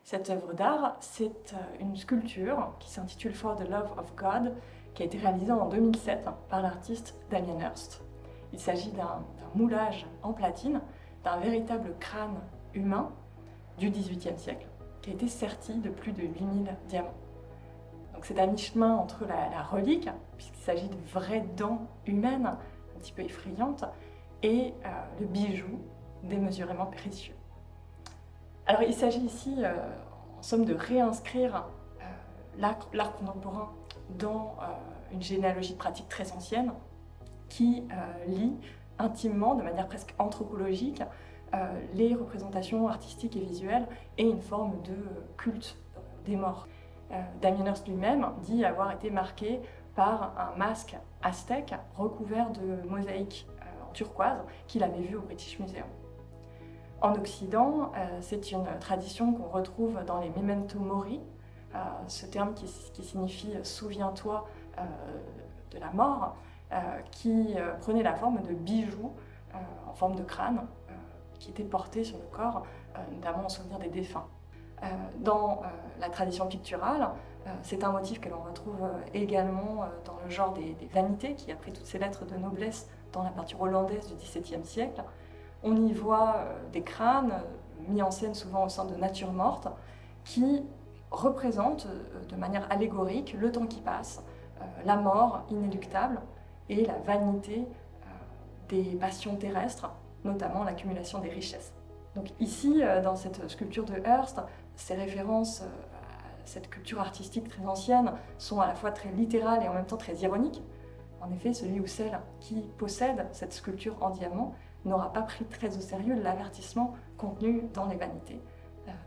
Cette œuvre d'art, c'est une sculpture qui s'intitule For the Love of God, qui a été réalisée en 2007 par l'artiste Damien Hirst. Il s'agit d'un moulage en platine d'un véritable crâne humain du XVIIIe siècle, qui a été serti de plus de 8000 diamants. Donc c'est à mi-chemin entre la relique, puisqu'il s'agit de vraies dents humaines, un petit peu effrayantes, et le bijou démesurément précieux. Alors il s'agit ici, en somme, de réinscrire l'art contemporain dans une généalogie de pratiques très ancienne qui lie intimement, de manière presque anthropologique, les représentations artistiques et visuelles et une forme de culte des morts. Damien Hirst lui-même dit avoir été marqué par un masque aztèque recouvert de mosaïques en turquoise qu'il avait vu au British Museum. En Occident, c'est une tradition qu'on retrouve dans les memento mori, ce terme qui signifie « souviens-toi de la mort », qui prenait la forme de bijoux en forme de crâne qui étaient portés sur le corps, notamment en souvenir des défunts. Dans la tradition picturale, c'est un motif que l'on retrouve également dans le genre des vanités, qui a pris toutes ces lettres de noblesse dans la peinture hollandaise du XVIIe siècle. On y voit des crânes mis en scène souvent au sein de natures mortes qui représentent de manière allégorique le temps qui passe, la mort inéluctable et la vanité des passions terrestres, notamment l'accumulation des richesses. Donc ici, dans cette sculpture de Hirst, ces références à cette culture artistique très ancienne sont à la fois très littérales et en même temps très ironiques. En effet, celui ou celle qui possède cette sculpture en diamant n'aura pas pris très au sérieux l'avertissement contenu dans les vanités,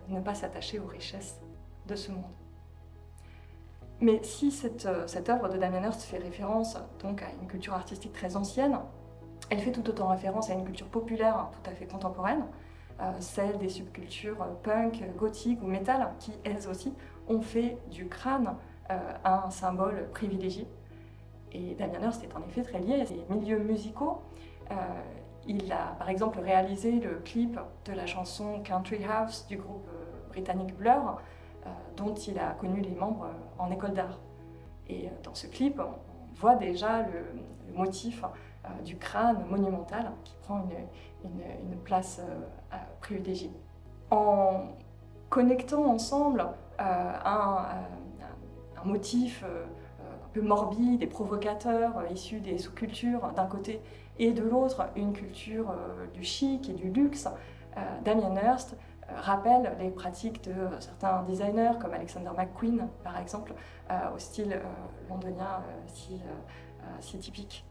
ne pas s'attacher aux richesses de ce monde. Mais si cette œuvre de Damien Hirst fait référence donc à une culture artistique très ancienne, elle fait tout autant référence à une culture populaire tout à fait contemporaine, celle des subcultures punk, gothique ou métal, qui elles aussi ont fait du crâne un symbole privilégié. Et Damien Hirst est en effet très lié à ces milieux musicaux. Il a par exemple réalisé le clip de la chanson Country House du groupe britannique Blur, dont il a connu les membres en école d'art. Et dans ce clip, on voit déjà le motif du crâne monumental qui prend une place privilégiée. En connectant ensemble un motif un peu morbide et provocateur issu des sous-cultures d'un côté et de l'autre une culture du chic et du luxe, Damien Hirst rappelle les pratiques de certains designers comme Alexander McQueen par exemple, au style londonien si typique.